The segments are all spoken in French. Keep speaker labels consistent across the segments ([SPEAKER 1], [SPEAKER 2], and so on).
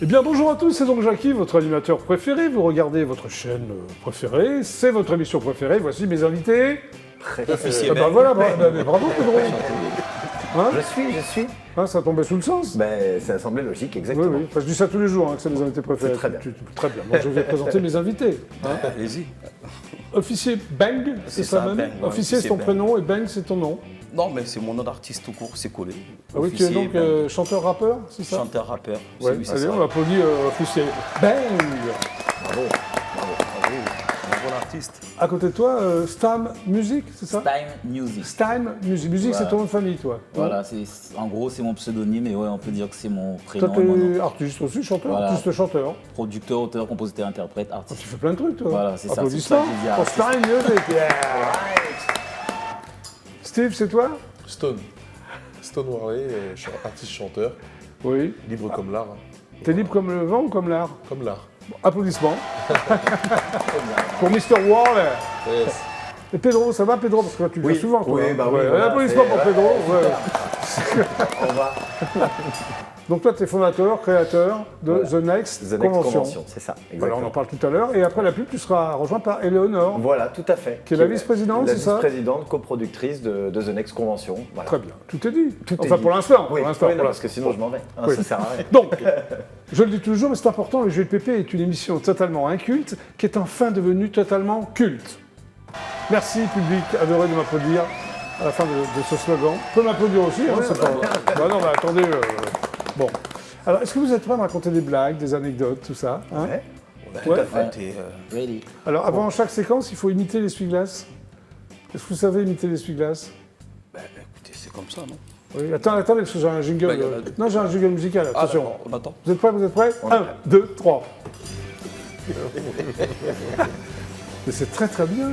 [SPEAKER 1] Eh bien bonjour à tous, c'est donc Jackie, votre animateur préféré. Vous regardez votre chaîne préférée, c'est votre émission préférée. Voici mes invités. Voilà, bravo Pedro. Hein,
[SPEAKER 2] Je suis.
[SPEAKER 1] hein, ça tombait sous le sens.
[SPEAKER 2] Ben, ça semblait logique, exactement.
[SPEAKER 1] Oui, oui. Enfin, je dis ça tous les jours, hein, que c'est mes invités préférés.
[SPEAKER 2] C'est très bien.
[SPEAKER 1] Très bien. Moi, je vais présenter mes invités. Hein.
[SPEAKER 3] Allez-y.
[SPEAKER 1] Officier Bang, c'est ça même.
[SPEAKER 3] Bang, ouais,
[SPEAKER 1] Officier, c'est ton
[SPEAKER 3] Bang.
[SPEAKER 1] prénom et Bang, c'est ton nom.
[SPEAKER 3] Non, mais c'est mon nom d'artiste tout court, c'est collé.
[SPEAKER 1] Ah oui, tu es donc
[SPEAKER 3] Bang.
[SPEAKER 1] chanteur-rappeur, c'est ça?
[SPEAKER 3] Chanteur-rappeur.
[SPEAKER 1] Ouais.
[SPEAKER 3] Oui, c'est
[SPEAKER 1] Allez,
[SPEAKER 3] ça.
[SPEAKER 1] on applaudit Officier Bang.
[SPEAKER 2] Bravo.
[SPEAKER 3] Un bon artiste.
[SPEAKER 1] À côté de toi, Stam Music, c'est ça?
[SPEAKER 4] Time Music.
[SPEAKER 1] Stam Music. Music,
[SPEAKER 4] Voilà.
[SPEAKER 1] c'est ton nom de famille, toi.
[SPEAKER 4] Voilà, en gros, c'est mon pseudonyme et ouais, on peut dire que c'est mon
[SPEAKER 1] Toi,
[SPEAKER 4] prénom et mon
[SPEAKER 1] t'es
[SPEAKER 4] nom.
[SPEAKER 1] artiste aussi, chanteur,
[SPEAKER 4] Voilà.
[SPEAKER 1] artiste-chanteur.
[SPEAKER 4] Producteur, auteur, compositeur, interprète,
[SPEAKER 1] Tu
[SPEAKER 4] artiste.
[SPEAKER 1] fais plein de trucs, toi.
[SPEAKER 4] Voilà, c'est ça,
[SPEAKER 1] Applaudissements.
[SPEAKER 4] c'est ça que j'ai dit,
[SPEAKER 1] Pour
[SPEAKER 4] artiste.
[SPEAKER 1] Stam Music, yeah. Steve, c'est toi?
[SPEAKER 5] Stone Warley, artiste-chanteur,
[SPEAKER 1] Oui.
[SPEAKER 5] libre comme l'art.
[SPEAKER 1] T'es libre comme le vent ou comme l'art?
[SPEAKER 5] Comme l'art.
[SPEAKER 1] Applaudissements. Pour Mr. Warley.
[SPEAKER 5] Yes.
[SPEAKER 1] Et Pedro, ça va Pedro? Parce que tu le fais souvent, toi.
[SPEAKER 2] oui,
[SPEAKER 1] hein.
[SPEAKER 2] bah oui,
[SPEAKER 1] Ouais,
[SPEAKER 2] voilà,
[SPEAKER 1] applaudissements pour
[SPEAKER 2] c'est-
[SPEAKER 1] Pedro. Ouais.
[SPEAKER 2] On va.
[SPEAKER 1] Donc toi, tu es fondateur, créateur de
[SPEAKER 2] Voilà.
[SPEAKER 1] The Next
[SPEAKER 2] The Next
[SPEAKER 1] Convention.
[SPEAKER 2] Convention, c'est ça.
[SPEAKER 1] Voilà,
[SPEAKER 2] Exactement.
[SPEAKER 1] on en parle tout à l'heure. Et après la pub, tu seras rejoint par Éléonore.
[SPEAKER 2] Voilà, tout à fait.
[SPEAKER 1] Qui est la vice-présidente, c'est ça?
[SPEAKER 2] La vice-présidente, coproductrice de The Next Convention. Voilà.
[SPEAKER 1] Très bien. Tout est dit.
[SPEAKER 2] Tout est
[SPEAKER 1] Enfin,
[SPEAKER 2] dit.
[SPEAKER 1] pour l'instant.
[SPEAKER 2] Oui,
[SPEAKER 1] pour l'instant,
[SPEAKER 2] oui, non,
[SPEAKER 1] pour
[SPEAKER 2] parce que sinon je m'en vais. Hein,
[SPEAKER 1] Oui.
[SPEAKER 2] Ça sert à rien.
[SPEAKER 1] Donc, je le dis toujours, mais c'est important, le jeu de pépé est une émission totalement inculte, qui est enfin devenue totalement culte. Merci, public adoré de m'applaudir à la fin de ce slogan. On peut m'applaudir aussi, hein, c'est pas... Bah non, mais attendez... Bon. Alors, est-ce que vous êtes prêts à me raconter des blagues, des anecdotes, tout ça hein?
[SPEAKER 2] Ouais.
[SPEAKER 1] Ouais.
[SPEAKER 3] T'es,
[SPEAKER 4] Ready.
[SPEAKER 1] Alors, avant chaque séquence, il faut imiter l'essuie-glace. Est-ce que vous savez imiter l'essuie-glace?
[SPEAKER 3] écoutez, c'est comme ça, non?
[SPEAKER 1] Oui. Attendez, parce que j'ai un jingle...
[SPEAKER 3] Bah, y a la-
[SPEAKER 1] Non, j'ai un jingle musical,
[SPEAKER 3] Ah,
[SPEAKER 1] attention.
[SPEAKER 3] d'accord, on attend.
[SPEAKER 1] Vous êtes prêts? Vous êtes prêts?
[SPEAKER 2] On est
[SPEAKER 1] 1,
[SPEAKER 2] prêts.
[SPEAKER 1] 2, 3. Mais c'est très très bien.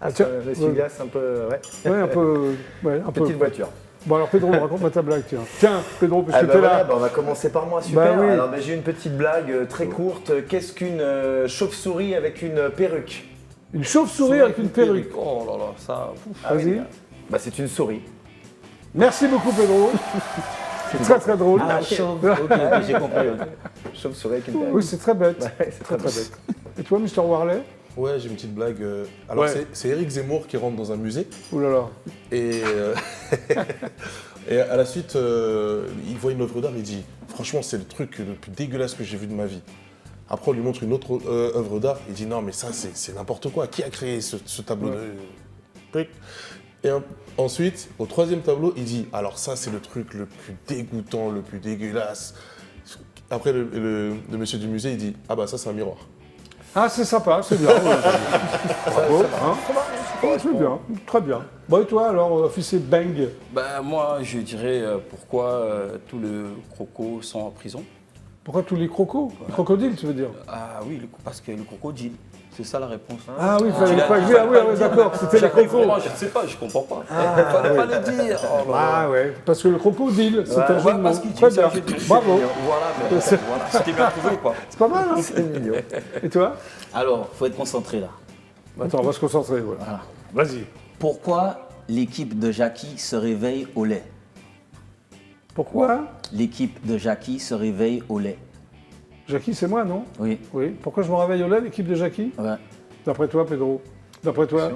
[SPEAKER 2] Ah,
[SPEAKER 1] tiens,
[SPEAKER 2] l'essuie-glace un peu. Ouais.
[SPEAKER 1] Ouais, un peu. Ouais, un peu.
[SPEAKER 2] Petite voiture.
[SPEAKER 1] Bon, alors Pedro, raconte-moi ta blague, tiens. Tiens, Pedro, parce
[SPEAKER 2] Ah
[SPEAKER 1] que
[SPEAKER 2] bah
[SPEAKER 1] t'es
[SPEAKER 2] voilà,
[SPEAKER 1] là.
[SPEAKER 2] bah on va commencer par moi, super.
[SPEAKER 1] Bah oui.
[SPEAKER 2] Alors bah, j'ai une petite blague très courte. Qu'est-ce qu'une chauve-souris avec une perruque?
[SPEAKER 1] Une chauve-souris avec une perruque.
[SPEAKER 3] Oh là là, ça. ouf.
[SPEAKER 1] Vas-y.
[SPEAKER 2] Bah c'est une souris.
[SPEAKER 1] Merci beaucoup, Pedro. C'est très très drôle.
[SPEAKER 4] Ah, chauve. Ok, ok, j'ai compris. ok.
[SPEAKER 2] Chauve-souris avec une perruque.
[SPEAKER 1] Oui, c'est très bête.
[SPEAKER 2] Ouais, c'est
[SPEAKER 1] Très
[SPEAKER 2] très
[SPEAKER 1] très bête. Et toi, Mr. Warley?
[SPEAKER 5] Ouais, j'ai une petite blague. Alors,
[SPEAKER 1] Ouais.
[SPEAKER 5] c'est Éric Zemmour qui rentre dans un musée
[SPEAKER 1] Ouh là là.
[SPEAKER 5] et, et à la suite, il voit une œuvre d'art, il dit franchement, c'est le truc le plus dégueulasse que j'ai vu de ma vie. Après, on lui montre une autre œuvre d'art, il dit non, mais ça, c'est n'importe quoi. Qui a créé ce tableau
[SPEAKER 1] Ouais.
[SPEAKER 5] de truc? Et ensuite, au troisième tableau, il dit alors, ça, c'est le truc le plus dégoûtant, le plus dégueulasse. Après, le monsieur du musée, il dit ah bah, ça, c'est un miroir.
[SPEAKER 1] Ah, c'est sympa, c'est bien. Bravo. Hein Ouais, c'est bien, très bien. Bon, et toi, alors, officier Bang?
[SPEAKER 3] Ben, moi, je dirais pourquoi tous les crocos sont en prison.
[SPEAKER 1] Pourquoi tous les crocos? Crocodiles, tu veux dire?
[SPEAKER 3] Ah oui, parce que le crocodile. C'est ça la réponse.
[SPEAKER 1] Ah oui, il fallait
[SPEAKER 3] Tu
[SPEAKER 1] pas
[SPEAKER 3] l'as-
[SPEAKER 1] dire. Ah oui, ah oui, d'accord, c'était les
[SPEAKER 3] J'arrive
[SPEAKER 1] crocos.
[SPEAKER 3] vraiment, je ne sais pas, je comprends pas. Fallait pas le dire. Oh là là.
[SPEAKER 1] Ah ouais, parce que le crocodile, c'est un jeu
[SPEAKER 3] Ouais,
[SPEAKER 1] de mots.
[SPEAKER 3] parce qu'il
[SPEAKER 1] Très
[SPEAKER 3] dit ça,
[SPEAKER 1] bien,
[SPEAKER 3] j'ai dit.
[SPEAKER 1] bravo.
[SPEAKER 3] Voilà, mais voilà, c'était bien trouvé quoi.
[SPEAKER 1] C'est pas mal, hein?
[SPEAKER 2] C'est mignon.
[SPEAKER 1] Et toi?
[SPEAKER 4] Alors, faut être concentré là.
[SPEAKER 1] Attends, on va se concentrer, voilà.
[SPEAKER 4] Voilà.
[SPEAKER 1] Vas-y.
[SPEAKER 4] Pourquoi l'équipe de Jackie se réveille au lait?
[SPEAKER 1] Pourquoi?
[SPEAKER 4] L'équipe de Jackie se réveille au lait.
[SPEAKER 1] Jackie, c'est moi, non?
[SPEAKER 4] Oui.
[SPEAKER 1] Oui. Pourquoi je me réveille au lait, l'équipe de Jackie?
[SPEAKER 4] Ouais.
[SPEAKER 1] D'après toi, Pedro? D'après toi?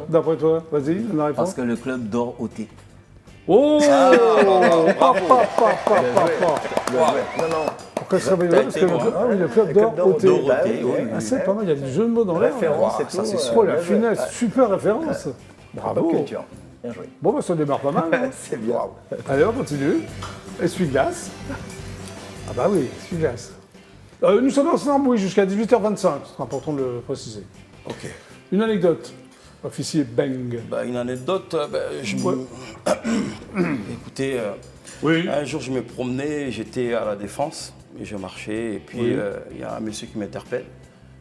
[SPEAKER 1] Vas-y, donne la
[SPEAKER 4] Parce
[SPEAKER 1] réponse.
[SPEAKER 4] que le club dort au thé.
[SPEAKER 1] Oh! Pa, pa, pa, pa, pa, pa.
[SPEAKER 2] Non, non.
[SPEAKER 1] Pourquoi se réveille au lait? Parce que le club, ah oui, le club dort au thé.
[SPEAKER 3] dort au
[SPEAKER 2] Bah
[SPEAKER 3] thé,
[SPEAKER 2] oui,
[SPEAKER 3] oui,
[SPEAKER 2] oui,
[SPEAKER 1] Ah,
[SPEAKER 2] oui.
[SPEAKER 1] c'est pas mal, il y a du jeu de mots dans l'air.
[SPEAKER 2] Référence et
[SPEAKER 3] ça,
[SPEAKER 2] tout.
[SPEAKER 3] c'est sûr.
[SPEAKER 1] Oh, la
[SPEAKER 2] bien joué.
[SPEAKER 1] finesse,
[SPEAKER 2] Ouais.
[SPEAKER 1] super référence.
[SPEAKER 2] Bonne
[SPEAKER 1] Bravo.
[SPEAKER 2] culture. Bien joué.
[SPEAKER 1] Bon, bah, ça démarre pas mal. hein.
[SPEAKER 2] C'est bien.
[SPEAKER 1] Allez, on continue. Essuie-glace. Ah bah oui, essuie-glace. Nous sommes ensemble, oui, jusqu'à 18h25. C'est important de le préciser.
[SPEAKER 3] Ok.
[SPEAKER 1] Une anecdote. Officier Bang.
[SPEAKER 3] Bah, une anecdote, écoutez,
[SPEAKER 1] Oui.
[SPEAKER 3] un jour je me promenais, j'étais à la Défense, et je marchais, et puis
[SPEAKER 1] Oui.
[SPEAKER 3] il y a un monsieur qui m'interpelle.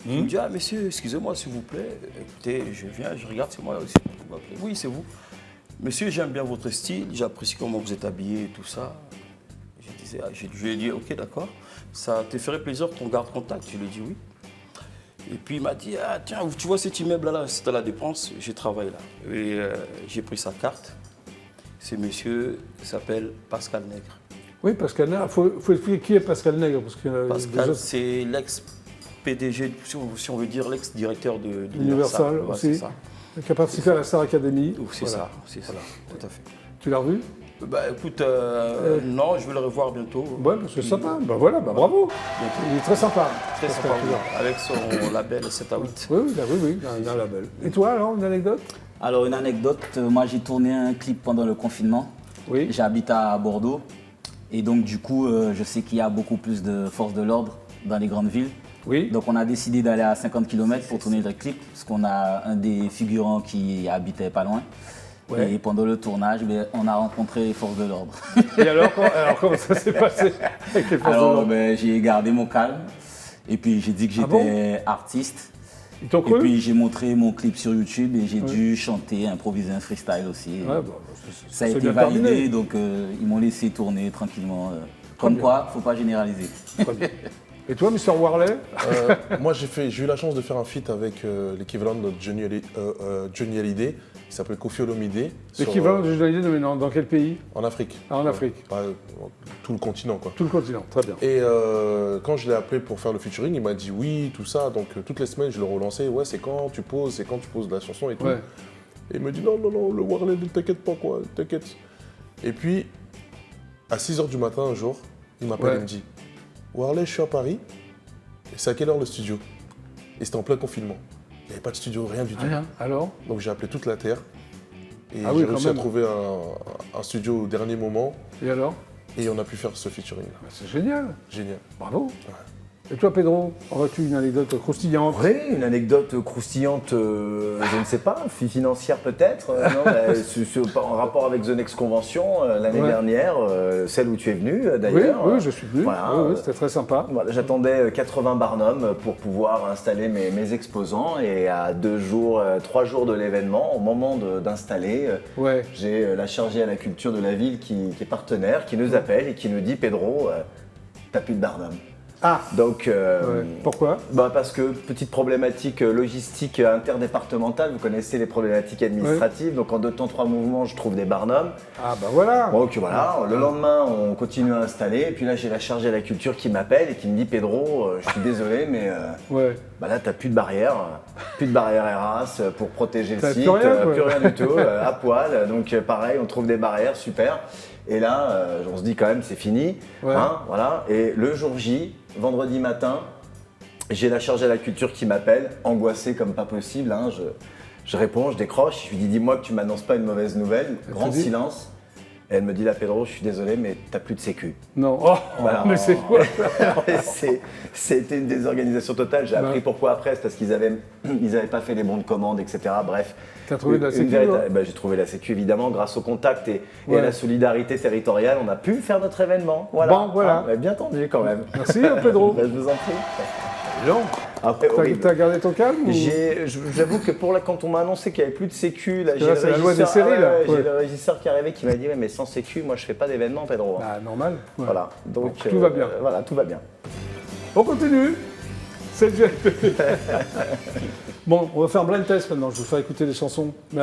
[SPEAKER 3] Il me dit, ah monsieur, excusez-moi s'il vous plaît, écoutez, je viens, je regarde, c'est moi aussi. Vous m'appelez. Oui, c'est vous. Monsieur, j'aime bien votre style, j'apprécie comment vous êtes habillé et tout ça. Je lui ai dit, ok, d'accord, ça te ferait plaisir qu'on garde contact. Je lui ai dit oui. Et puis il m'a dit, ah tiens, tu vois cet immeuble-là, c'est à la Défense, j'ai travaillé là. Et j'ai pris sa carte. Ce monsieur s'appelle Pascal Nègre.
[SPEAKER 1] Oui, Pascal Nègre. Il faut expliquer qui est Pascal Nègre. Parce que,
[SPEAKER 3] Pascal, c'est l'ex-PDG, si on veut dire l'ex-directeur de
[SPEAKER 1] Universal
[SPEAKER 3] Ouais,
[SPEAKER 1] aussi.
[SPEAKER 3] c'est ça.
[SPEAKER 1] Qui a participé à la Star Academy.
[SPEAKER 3] C'est
[SPEAKER 1] Voilà.
[SPEAKER 3] ça, c'est ça, tout à fait.
[SPEAKER 1] Tu l'as revu?
[SPEAKER 3] Bah écoute, non, je vais le revoir bientôt.
[SPEAKER 1] Ouais, c'est sympa. Bah voilà, bah bravo.
[SPEAKER 3] Bientôt.
[SPEAKER 1] Il est très sympa.
[SPEAKER 3] Très
[SPEAKER 1] Pascal
[SPEAKER 3] sympa, oui,
[SPEAKER 1] Nègre.
[SPEAKER 3] avec son label 7 à 8.
[SPEAKER 1] Oui, il a un label. Et toi, alors, une anecdote?
[SPEAKER 4] Alors, une anecdote, moi j'ai tourné un clip pendant le confinement.
[SPEAKER 1] Oui.
[SPEAKER 4] J'habite à Bordeaux. Et donc, du coup, je sais qu'il y a beaucoup plus de forces de l'ordre dans les grandes villes.
[SPEAKER 1] Oui.
[SPEAKER 4] Donc, on a décidé d'aller à 50 km pour tourner le clip, parce qu'on a un des figurants qui habitait pas loin.
[SPEAKER 1] Ouais.
[SPEAKER 4] Et pendant le tournage, on a rencontré les forces de l'ordre.
[SPEAKER 1] Et alors, comment ça s'est passé avec les forces de
[SPEAKER 4] Alors,
[SPEAKER 1] l'ordre?
[SPEAKER 4] j'ai gardé mon calme. Et puis, j'ai dit que j'étais
[SPEAKER 1] bon
[SPEAKER 4] artiste.
[SPEAKER 1] Ils t'ont
[SPEAKER 4] Et
[SPEAKER 1] cru?
[SPEAKER 4] puis, j'ai montré mon clip sur YouTube et j'ai dû chanter, improviser un freestyle aussi.
[SPEAKER 1] Ouais, bon,
[SPEAKER 4] Ça a
[SPEAKER 1] c'est
[SPEAKER 4] été
[SPEAKER 1] bien
[SPEAKER 4] validé,
[SPEAKER 1] terminé.
[SPEAKER 4] donc ils m'ont laissé tourner tranquillement. Comme
[SPEAKER 1] bien.
[SPEAKER 4] quoi, faut pas généraliser.
[SPEAKER 1] Très bien. Et toi, Mr. Warley?
[SPEAKER 5] Moi, j'ai eu la chance de faire un feat avec l'équivalent de Johnny Hallyday, qui s'appelle Koffi Olomide.
[SPEAKER 1] L'équivalent de Johnny, mais dans quel pays?
[SPEAKER 5] En Afrique.
[SPEAKER 1] Ah, en Afrique.
[SPEAKER 5] Tout le continent, quoi.
[SPEAKER 1] Tout le continent, très bien.
[SPEAKER 5] Et quand je l'ai appelé pour faire le featuring, il m'a dit oui, tout ça. Donc toutes les semaines, je le relançais. Ouais, c'est quand tu poses la chanson et tout.
[SPEAKER 1] Ouais.
[SPEAKER 5] Et il me dit non, le Warley, ne t'inquiète pas, quoi, t'inquiète. Et puis, à 6h du matin, un jour, il m'appelle
[SPEAKER 1] Ouais.
[SPEAKER 5] et me dit Warley, je suis à Paris. Et c'est à quelle heure le studio? Et c'était en plein confinement. Il n'y avait pas de studio, rien du tout.
[SPEAKER 1] Rien. Alors?
[SPEAKER 5] Donc j'ai appelé toute la terre. Et
[SPEAKER 1] Ah oui,
[SPEAKER 5] j'ai
[SPEAKER 1] quand
[SPEAKER 5] réussi à
[SPEAKER 1] même.
[SPEAKER 5] trouver un studio au dernier moment.
[SPEAKER 1] Et alors?
[SPEAKER 5] Et on a pu faire ce featuring.
[SPEAKER 1] Bah, c'est génial.
[SPEAKER 5] Génial.
[SPEAKER 1] Bravo. Et toi, Pedro, aurais-tu une anecdote croustillante?
[SPEAKER 2] Oui, une anecdote croustillante, je ne sais pas, financière peut-être. Non, en rapport avec The Next Convention l'année
[SPEAKER 1] Ouais.
[SPEAKER 2] dernière, celle où tu es venu
[SPEAKER 1] Oui,
[SPEAKER 2] d'ailleurs.
[SPEAKER 1] oui, je suis venu.
[SPEAKER 2] Voilà.
[SPEAKER 1] Oui, oui, c'était très sympa.
[SPEAKER 2] Voilà, j'attendais 80 barnums pour pouvoir installer mes exposants et à 3 jours de l'événement, au moment d'installer,
[SPEAKER 1] Ouais.
[SPEAKER 2] j'ai la chargée à la culture de la ville qui est partenaire, qui nous appelle et qui nous dit Pedro, t'as plus de barnum.
[SPEAKER 1] Ah,
[SPEAKER 2] Donc,
[SPEAKER 1] ouais. Pourquoi?
[SPEAKER 2] parce que petite problématique logistique interdépartementale, vous connaissez les problématiques administratives, donc en 2 temps 3 mouvements, je trouve des barnums.
[SPEAKER 1] Ah, bah voilà.
[SPEAKER 2] Donc voilà, le lendemain, on continue à installer, et puis là, j'ai la chargée à la culture qui m'appelle et qui me dit Pedro, je suis désolé, mais
[SPEAKER 1] Ouais.
[SPEAKER 2] là, t'as plus de barrière ERAS pour protéger le
[SPEAKER 1] T'as
[SPEAKER 2] site,
[SPEAKER 1] plus rien, quoi.
[SPEAKER 2] plus rien du tout, à poil. Donc pareil, on trouve des barrières, super. Et là, on se dit quand même, c'est fini.
[SPEAKER 1] Ouais.
[SPEAKER 2] Hein, voilà. Et le jour J, vendredi matin, j'ai la chargée à la culture qui m'appelle, angoissé comme pas possible. Hein, je réponds, je décroche, je lui dis dis-moi que tu m'annonces pas une mauvaise nouvelle. Grand
[SPEAKER 1] te dit
[SPEAKER 2] silence. Et elle me dit là Pedro, je suis désolé, mais t'as plus de sécu.
[SPEAKER 1] Non. Oh,
[SPEAKER 2] Voilà.
[SPEAKER 1] mais c'est quoi?
[SPEAKER 2] C'était une désorganisation totale. J'ai appris pourquoi après, c'est parce qu'ils avaient pas fait les bons de commande, etc. Bref.
[SPEAKER 1] T'as trouvé de la sécu,
[SPEAKER 2] J'ai trouvé la sécu évidemment grâce au contact et
[SPEAKER 1] Ouais.
[SPEAKER 2] à la solidarité territoriale. On a pu faire notre événement. Voilà.
[SPEAKER 1] Bon, voilà.
[SPEAKER 2] Ah, bien tendu quand même.
[SPEAKER 1] Merci, Pedro.
[SPEAKER 2] Je vous en prie.
[SPEAKER 1] Non.
[SPEAKER 2] Après, horrible.
[SPEAKER 1] T'as gardé ton calme ou...
[SPEAKER 2] J'avoue que quand on m'a annoncé qu'il n'y avait plus de sécu, là,
[SPEAKER 1] Parce que là, c'est la loi des séries,
[SPEAKER 2] ouais,
[SPEAKER 1] là.
[SPEAKER 2] ouais,
[SPEAKER 1] Ouais.
[SPEAKER 2] j'ai le régisseur qui est arrivé qui m'a dit ouais, mais sans sécu, moi je fais pas d'événement, Pedro.
[SPEAKER 1] Ah, normal. Ouais.
[SPEAKER 2] Voilà. Donc
[SPEAKER 1] tout va bien.
[SPEAKER 2] Voilà, tout va bien.
[SPEAKER 1] On continue. C'est le GLPP. Bon, on va faire un blind test maintenant. Je vais vous faire écouter des chansons. Mais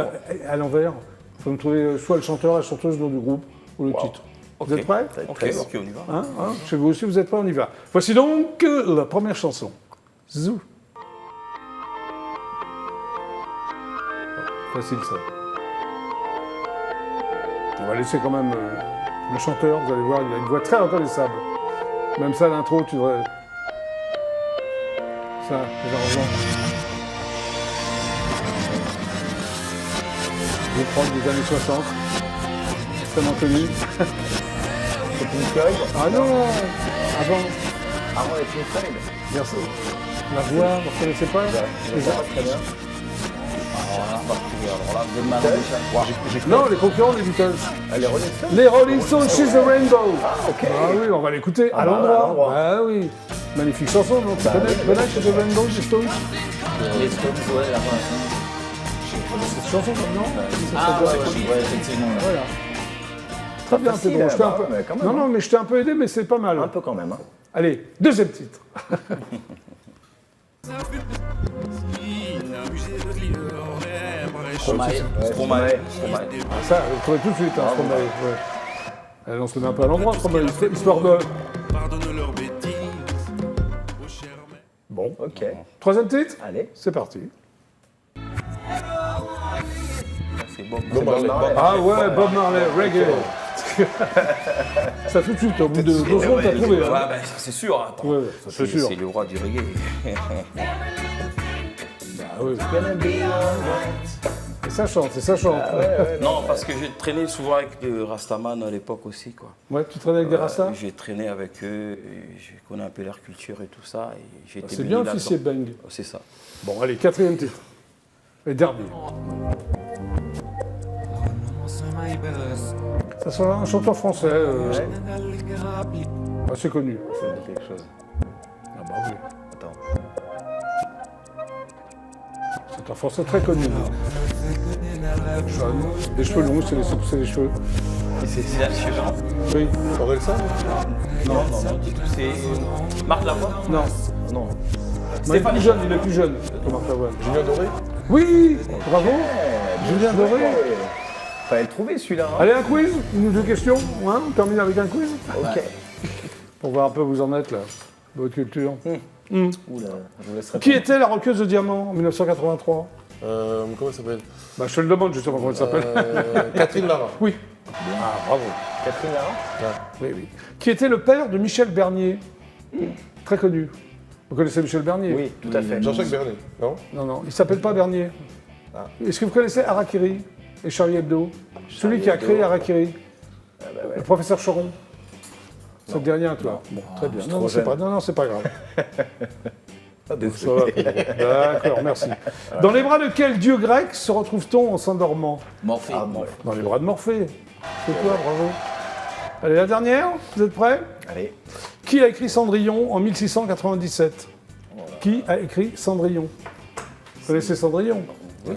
[SPEAKER 1] à l'envers, il faut me trouver soit le chanteur, la chanteuse, le nom du groupe ou le titre. Vous êtes prêts?
[SPEAKER 3] Ok, ok, on y va.
[SPEAKER 1] Hein, chez vous aussi, vous êtes prêts? On y va. Voici donc la première chanson. Zou. Facile ça. On va laisser quand même le chanteur, vous allez voir, il a une voix très reconnaissable. Même ça, l'intro, tu devrais... Ça, les arrangements. Groupe rock des années 60. Extrêmement connu.
[SPEAKER 2] C'est Pink Floyd.
[SPEAKER 1] Ah non! Avant.
[SPEAKER 2] Avant les Pink Floyd.
[SPEAKER 1] Merci. La voix, vous ne reconnaissez pas?
[SPEAKER 2] Je vois pas très bien.
[SPEAKER 3] Alors là, vous êtes mal embêché.
[SPEAKER 1] Non, les concurrents des Beatles.
[SPEAKER 2] Ah, les Rolling Stones.
[SPEAKER 1] Les Rolling Stones, She's a Rainbow.
[SPEAKER 2] Ah, ok.
[SPEAKER 1] Ah oui, on va l'écouter à
[SPEAKER 2] bah, à
[SPEAKER 1] l'endroit.
[SPEAKER 2] l'endroit.
[SPEAKER 1] Ah oui. Magnifique chanson, non? Tu connais She's a Rainbow, des Stones?
[SPEAKER 4] Les Stones, ouais, la fin.
[SPEAKER 1] Cette chanson, comme non?
[SPEAKER 4] Ah, ouais, effectivement.
[SPEAKER 1] Voilà. Très bien,
[SPEAKER 2] facile,
[SPEAKER 1] Pedro. Je t'ai un
[SPEAKER 2] bah,
[SPEAKER 1] peu...
[SPEAKER 2] mais quand même,
[SPEAKER 1] Non, non, mais je t'ai un peu aidé, mais c'est pas mal.
[SPEAKER 2] Un peu quand même. Hein.
[SPEAKER 1] Allez, deuxième titre.
[SPEAKER 4] Stromae.
[SPEAKER 2] Ouais,
[SPEAKER 3] Stromae.
[SPEAKER 1] Ah, ça, vous trouvez tout de suite, hein, Stromae, ouais. Allez, on se le met un peu à l'endroit, quand même, histoire de...
[SPEAKER 6] Pardonne leurs bêtises. Oh, cher mère.
[SPEAKER 1] Bon.
[SPEAKER 2] Ok,
[SPEAKER 1] Troisième titre,
[SPEAKER 2] allez.
[SPEAKER 1] c'est parti.
[SPEAKER 3] C'est bon.
[SPEAKER 5] Bob Marley.
[SPEAKER 1] Ah ouais, Bob Marley, reggae. Ça tout de suite, au bout de 2 secondes, t'as trouvé.
[SPEAKER 3] Ouais,
[SPEAKER 1] Hein.
[SPEAKER 3] ben, ça c'est sûr. Attends.
[SPEAKER 1] Ouais, ça c'est sûr.
[SPEAKER 3] C'est le roi du reggae.
[SPEAKER 1] Ah oui. Et ça chante, et ça chante.
[SPEAKER 3] Non, parce que j'ai traîné souvent avec le Rastaman à l'époque aussi, quoi.
[SPEAKER 1] Ouais, tu traînes avec des rastas.
[SPEAKER 3] J'ai traîné avec eux, et je connais un peu leur culture et tout ça. Et j'ai été
[SPEAKER 1] C'est
[SPEAKER 3] baigné
[SPEAKER 1] bien
[SPEAKER 3] là-dedans.
[SPEAKER 1] officier Bang.
[SPEAKER 3] C'est ça.
[SPEAKER 1] Bon, allez, quatrième titre. Et dernier. Ça sera un chanteur français, assez connu.
[SPEAKER 2] Ça me dit quelque chose.
[SPEAKER 1] Ah bah oui.
[SPEAKER 2] Attends.
[SPEAKER 1] C'est un français très connu. Jeune, les cheveux longs, c'est les cheveux.
[SPEAKER 3] C'est la cheveux.
[SPEAKER 1] Oui.
[SPEAKER 5] Aurel San?
[SPEAKER 3] Non, du tout. C'est Marc Lavoine.
[SPEAKER 1] Non.
[SPEAKER 2] Non.
[SPEAKER 1] Mais il est plus jeune que Marc Lavoine.
[SPEAKER 5] Julien Doré?
[SPEAKER 1] Oui, bravo. Julien Doré.
[SPEAKER 2] Fallait le trouver celui-là. Hein.
[SPEAKER 1] Allez, un quiz, une ou deux questions. Hein, on termine avec un quiz.
[SPEAKER 2] Ok.
[SPEAKER 1] Pour voir un peu où vous en êtes là, votre culture.
[SPEAKER 2] Oula, je vous laisserai.
[SPEAKER 1] Qui était la roqueuse de diamant en 1983?
[SPEAKER 5] Comment elle s'appelle?
[SPEAKER 1] Bah, je te le demande justement comment elle s'appelle.
[SPEAKER 5] Catherine Lara.
[SPEAKER 1] Oui. Ah, bravo.
[SPEAKER 2] Catherine Lara.
[SPEAKER 1] Oui, oui. Qui était le père de Michel Bernier? Très connu. Vous connaissez Michel Bernier?
[SPEAKER 2] Oui, tout à fait.
[SPEAKER 5] Jean-Jacques Bernet, non?
[SPEAKER 1] Non, non, il s'appelle pas Bernier.
[SPEAKER 2] Ah.
[SPEAKER 1] Est-ce que vous connaissez Harakiri et Charlie Hebdo? Celui qui a
[SPEAKER 2] Hebdo.
[SPEAKER 1] créé Harakiri,
[SPEAKER 2] Ah bah ouais.
[SPEAKER 1] le professeur Choron. Ça te dit rien, toi? Bon, très bien. Non, non, c'est pas, non, c'est pas grave.
[SPEAKER 2] Ah, désolé.
[SPEAKER 1] Ça va, Pedro. D'accord, merci. Dans les bras de quel dieu grec se retrouve-t-on en s'endormant?
[SPEAKER 4] Morphée.
[SPEAKER 2] Ah, ouais.
[SPEAKER 1] Dans les bras de Morphée. C'est quoi, bravo. Allez, la dernière, vous êtes prêts?
[SPEAKER 2] Allez.
[SPEAKER 1] Qui a écrit Cendrillon en 1697? Qui a écrit Cendrillon? Vous connaissez Cendrillon?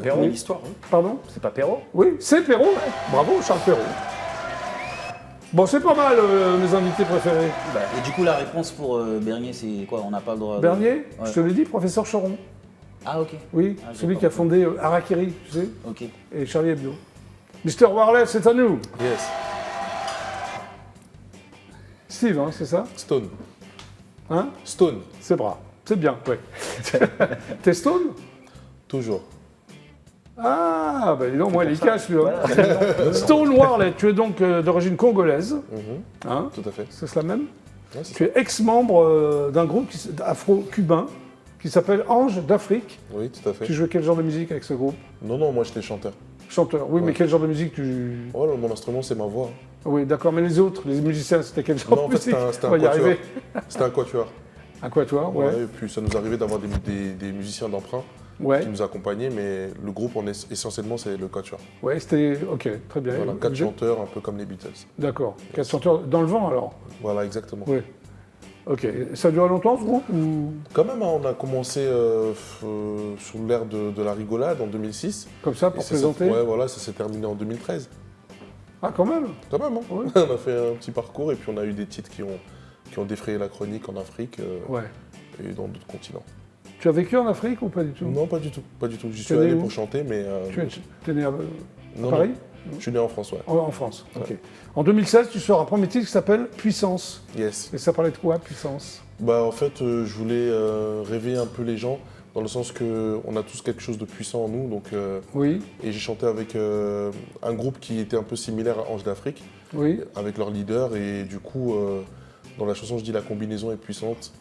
[SPEAKER 2] Perrault.
[SPEAKER 3] L'histoire, oui.
[SPEAKER 1] Pardon?
[SPEAKER 2] C'est pas Perrault?
[SPEAKER 1] Oui, c'est Perrault. Bravo, Charles Perrault. Bon, c'est pas mal, mes invités préférés.
[SPEAKER 4] Et du coup, la réponse pour Bernier, c'est quoi? On n'a pas le droit de...
[SPEAKER 1] Bernier,
[SPEAKER 4] Ouais.
[SPEAKER 1] je te l'ai dit, professeur Choron.
[SPEAKER 4] Ah, ok.
[SPEAKER 1] Oui,
[SPEAKER 4] Ah, j'ai
[SPEAKER 1] celui
[SPEAKER 4] pas
[SPEAKER 1] qui a
[SPEAKER 4] compris.
[SPEAKER 1] fondé Harakiri, tu sais,
[SPEAKER 4] Ok.
[SPEAKER 1] et Charlie Hebdo. Mister Warley, c'est à nous.
[SPEAKER 5] Yes.
[SPEAKER 1] Steve, hein, c'est ça?
[SPEAKER 5] Stone.
[SPEAKER 1] Hein?
[SPEAKER 5] Stone,
[SPEAKER 1] C'est bras. C'est bien, oui. T'es Stone?
[SPEAKER 5] toujours.
[SPEAKER 1] Ah, ben dis donc, moi, il est cash, lui. Hein. Stone Warley, tu es donc d'origine congolaise. Hein?
[SPEAKER 5] Tout à fait.
[SPEAKER 1] C'est cela même?
[SPEAKER 5] Ouais, c'est
[SPEAKER 1] Tu es ex-membre d'un groupe afro-cubain qui s'appelle Ange d'Afrique.
[SPEAKER 5] Oui, tout à fait.
[SPEAKER 1] Tu jouais quel genre de musique avec ce groupe?
[SPEAKER 5] Non, non, moi j'étais chanteur.
[SPEAKER 1] Chanteur, oui, mais
[SPEAKER 5] Ouais.
[SPEAKER 1] quel genre de musique tu...
[SPEAKER 5] Oh, mon instrument, c'est ma voix.
[SPEAKER 1] Oui, d'accord, mais les autres, les musiciens, c'était quel genre
[SPEAKER 5] Non, en
[SPEAKER 1] de
[SPEAKER 5] fait,
[SPEAKER 1] musique?
[SPEAKER 5] c'était
[SPEAKER 1] On
[SPEAKER 5] un
[SPEAKER 1] va y
[SPEAKER 5] quatuor.
[SPEAKER 1] arriver.
[SPEAKER 5] C'était un quatuor.
[SPEAKER 1] Un quatuor, ouais.
[SPEAKER 5] Ouais, et puis ça nous arrivait d'avoir des musiciens d'emprunt
[SPEAKER 1] Ouais,
[SPEAKER 5] qui nous accompagnaient, mais le groupe, essentiellement, c'est le quatuor.
[SPEAKER 1] ouais, c'était... Ok, très bien.
[SPEAKER 5] Voilà, 4 chanteurs, un peu comme les Beatles.
[SPEAKER 1] D'accord. 4 chanteurs dans le vent, alors?
[SPEAKER 5] Voilà, exactement.
[SPEAKER 1] Oui. Ok. Et ça dure longtemps, ce groupe ou...
[SPEAKER 5] Quand même, hein, on a commencé sous l'ère de la rigolade en 2006.
[SPEAKER 1] Comme ça,
[SPEAKER 5] Et
[SPEAKER 1] pour
[SPEAKER 5] ça
[SPEAKER 1] présenter?
[SPEAKER 5] Ouais, voilà, ça s'est terminé en 2013.
[SPEAKER 1] Ah, quand même?
[SPEAKER 5] Quand même, hein.
[SPEAKER 1] Ouais.
[SPEAKER 5] On a fait un petit parcours et puis on a eu des titres qui ont défrayé la chronique en Afrique
[SPEAKER 1] Ouais.
[SPEAKER 5] et dans d'autres continents.
[SPEAKER 1] Tu as vécu en Afrique ou pas du tout?
[SPEAKER 5] Non, pas du tout, pas du tout. J'y suis
[SPEAKER 1] T'es né
[SPEAKER 5] allé
[SPEAKER 1] où?
[SPEAKER 5] pour chanter, mais
[SPEAKER 1] Tu es né à
[SPEAKER 5] non,
[SPEAKER 1] Paris?
[SPEAKER 5] non, je suis né en France, ouais.
[SPEAKER 1] En France, ok. En 2016, tu sors un premier titre qui s'appelle Puissance.
[SPEAKER 5] Yes.
[SPEAKER 1] Et ça parlait de quoi, Puissance?
[SPEAKER 5] Bah en fait, je voulais réveiller un peu les gens dans le sens que on a tous quelque chose de puissant en nous, donc
[SPEAKER 1] Oui,
[SPEAKER 5] et j'ai chanté avec un groupe qui était un peu similaire à Ange d'Afrique,
[SPEAKER 1] oui.
[SPEAKER 5] avec leur leader et du coup dans la chanson je dis la combinaison est puissante,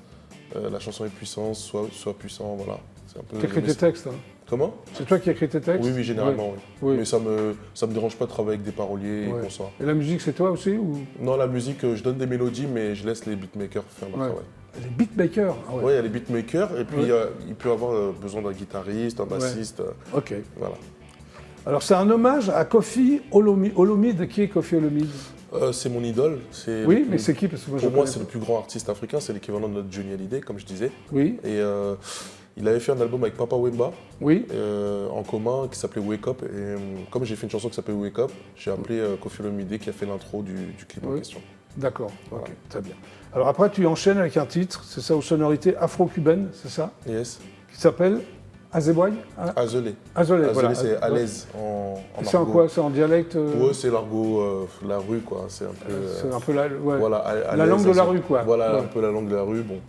[SPEAKER 5] la chanson est puissante, sois puissant, voilà. C'est un peu.
[SPEAKER 1] Tu écris tes textes, hein?
[SPEAKER 5] Comment?
[SPEAKER 1] C'est toi qui écris tes textes?
[SPEAKER 5] Oui, oui, généralement, oui.
[SPEAKER 1] Oui.
[SPEAKER 5] Mais ça me dérange pas de travailler avec des paroliers
[SPEAKER 1] Ouais.
[SPEAKER 5] et consorts.
[SPEAKER 1] Et la musique, c'est toi aussi ou...
[SPEAKER 5] Non, la musique, je donne des mélodies, mais je laisse les beatmakers faire leur
[SPEAKER 1] Ouais.
[SPEAKER 5] travail.
[SPEAKER 1] Les beatmakers? Ah ouais.
[SPEAKER 5] Ouais, il y a les beatmakers, et puis
[SPEAKER 1] Ouais.
[SPEAKER 5] il peut y avoir besoin d'un guitariste, un bassiste,
[SPEAKER 1] Ok.
[SPEAKER 5] voilà.
[SPEAKER 1] Alors, c'est un hommage à Kofi Olomide. Qui est Kofi Olomide?
[SPEAKER 5] C'est mon idole.
[SPEAKER 1] Oui, mais c'est qui? Parce que moi, je
[SPEAKER 5] Pour moi,
[SPEAKER 1] connais
[SPEAKER 5] c'est le
[SPEAKER 1] pas.
[SPEAKER 5] plus grand artiste africain, c'est l'équivalent de notre Johnny Hallyday, comme je disais.
[SPEAKER 1] Oui,
[SPEAKER 5] Et il avait fait un album avec Papa Wemba
[SPEAKER 1] oui.
[SPEAKER 5] en commun qui s'appelait Wake Up. Et comme j'ai fait une chanson qui s'appelle Wake Up, j'ai appelé Kofi Olomide qui a fait l'intro du clip en
[SPEAKER 1] Oui.
[SPEAKER 5] question.
[SPEAKER 1] D'accord.
[SPEAKER 5] Voilà.
[SPEAKER 1] Ok, très bien. Alors après, tu enchaînes avec un titre, c'est ça, aux sonorités afro-cubaines, c'est ça?
[SPEAKER 5] Yes.
[SPEAKER 1] Qui s'appelle Azeboy
[SPEAKER 5] Azolé.
[SPEAKER 1] Azolé, voilà.
[SPEAKER 5] C'est à l'aise en
[SPEAKER 1] C'est en
[SPEAKER 5] argot.
[SPEAKER 1] quoi? C'est en dialecte
[SPEAKER 5] Ouais, c'est l'argot, la rue, quoi. C'est un peu.
[SPEAKER 1] C'est un peu ouais.
[SPEAKER 5] Voilà, à
[SPEAKER 1] la
[SPEAKER 5] l'aise,
[SPEAKER 1] langue de la
[SPEAKER 5] Azolé.
[SPEAKER 1] rue, quoi.
[SPEAKER 5] Voilà,
[SPEAKER 1] Ouais.
[SPEAKER 5] un peu la langue de la rue. Bon,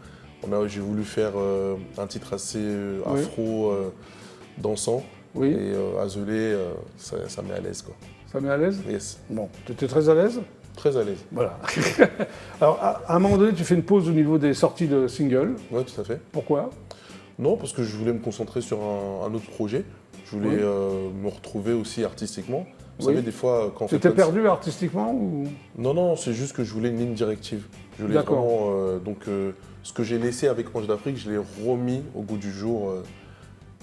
[SPEAKER 5] j'ai voulu faire un titre assez
[SPEAKER 1] Oui.
[SPEAKER 5] afro, dansant.
[SPEAKER 1] Oui.
[SPEAKER 5] Et Azolé, ça met à l'aise, quoi.
[SPEAKER 1] Ça met à l'aise?
[SPEAKER 5] Yes,
[SPEAKER 1] Bon, tu étais très à l'aise?
[SPEAKER 5] très à l'aise.
[SPEAKER 1] Voilà. Alors, à un moment donné, tu fais une pause au niveau des sorties de singles.
[SPEAKER 5] Ouais, tout à fait.
[SPEAKER 1] Pourquoi?
[SPEAKER 5] Non, parce que je voulais me concentrer sur un autre projet. Je voulais me retrouver aussi artistiquement. Vous
[SPEAKER 1] Oui.
[SPEAKER 5] savez, des fois, quand on
[SPEAKER 1] Tu
[SPEAKER 5] fait
[SPEAKER 1] étais
[SPEAKER 5] plein de-
[SPEAKER 1] perdu artistiquement ou...
[SPEAKER 5] Non, c'est juste que je voulais une ligne directive. Je voulais
[SPEAKER 1] D'accord.
[SPEAKER 5] vraiment. Ce que j'ai laissé avec Ange d'Afrique, je l'ai remis au goût du jour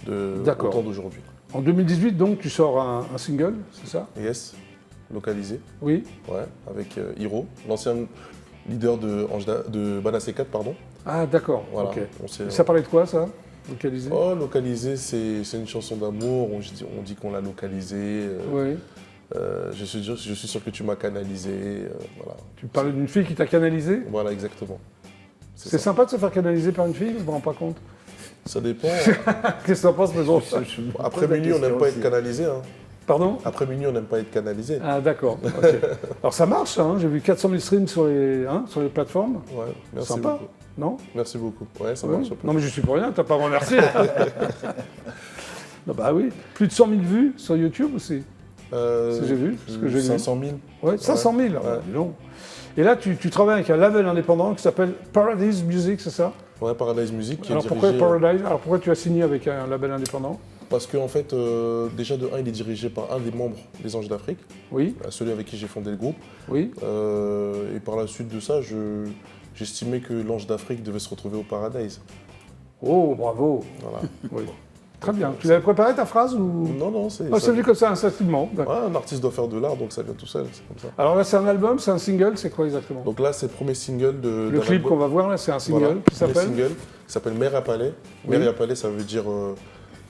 [SPEAKER 5] au
[SPEAKER 1] D'accord.
[SPEAKER 5] temps d'aujourd'hui.
[SPEAKER 1] En 2018, donc, tu sors un single, c'est ça?
[SPEAKER 5] Yes, localisé,
[SPEAKER 1] Oui.
[SPEAKER 5] ouais, avec Hiro, l'ancien leader de Banassé 4, pardon.
[SPEAKER 1] Ah, d'accord.
[SPEAKER 5] Voilà.
[SPEAKER 1] Ok.
[SPEAKER 5] On s'est-
[SPEAKER 1] Ça parlait de quoi, ça? Localisé?
[SPEAKER 5] Oh, localisé, c'est une chanson d'amour. On dit qu'on l'a localisé.
[SPEAKER 1] Oui.
[SPEAKER 5] Je suis sûr que tu m'as canalisé. Voilà.
[SPEAKER 1] Tu parlais d'une fille qui t'a canalisé?
[SPEAKER 5] Voilà, exactement.
[SPEAKER 1] C'est
[SPEAKER 5] ça.
[SPEAKER 1] sympa de se faire canaliser par une fille, je me rends pas compte.
[SPEAKER 5] Ça dépend.
[SPEAKER 1] Qu'est-ce que t'en penses, mais bon,
[SPEAKER 5] Après minuit, on n'aime pas être canalisé. Hein.
[SPEAKER 1] Pardon?
[SPEAKER 5] Après minuit, on n'aime pas être canalisé.
[SPEAKER 1] Ah, d'accord. Ok. Alors, ça marche, hein. J'ai vu 400 000 streams sur les plateformes.
[SPEAKER 5] Ouais, merci
[SPEAKER 1] Sympa,
[SPEAKER 5] beaucoup.
[SPEAKER 1] non?
[SPEAKER 5] Merci beaucoup. Ouais, ça
[SPEAKER 1] Oui.
[SPEAKER 5] marche un peu.
[SPEAKER 1] Non, mais je suis pour rien, t'as pas remercié. Non, bah oui. Plus de 100 000 vues sur YouTube aussi.
[SPEAKER 5] Euh,
[SPEAKER 1] que j'ai vu, ce que j'ai lu.
[SPEAKER 5] 500 000.
[SPEAKER 1] Ouais, 500 000.
[SPEAKER 5] Ouais.
[SPEAKER 1] Dis donc. Et là, tu travailles avec un label indépendant qui s'appelle Paradise Music, c'est ça?
[SPEAKER 5] Ouais, Paradise Music qui
[SPEAKER 1] Alors
[SPEAKER 5] est
[SPEAKER 1] pourquoi
[SPEAKER 5] dirigé...
[SPEAKER 1] Paradise? Alors pourquoi tu as signé avec un label indépendant?
[SPEAKER 5] Parce qu'en fait, déjà de 1, il est dirigé par un des membres des Anges d'Afrique,
[SPEAKER 1] Oui,
[SPEAKER 5] celui avec qui j'ai fondé le groupe.
[SPEAKER 1] oui.
[SPEAKER 5] Et par la suite de ça, j'estimais que l'Ange d'Afrique devait se retrouver au Paradise.
[SPEAKER 1] Oh, bravo.
[SPEAKER 5] Voilà.
[SPEAKER 1] Oui. Très bien. Tu l'avais préparé ta phrase ou...
[SPEAKER 5] Non, c'est...
[SPEAKER 1] Oh, c'est venu comme ça, instinctivement.
[SPEAKER 5] Ouais, un artiste doit faire de l'art, donc ça vient tout seul, c'est comme ça.
[SPEAKER 1] Alors là, c'est un album, c'est un single, c'est quoi exactement?
[SPEAKER 5] Donc là, c'est le premier single de...
[SPEAKER 1] Le clip qu'on va voir là, c'est un single
[SPEAKER 5] Voilà,
[SPEAKER 1] qui s'appelle...
[SPEAKER 5] single qui s'appelle Mère à Palais.
[SPEAKER 1] Oui.
[SPEAKER 5] Mère à Palais, ça veut dire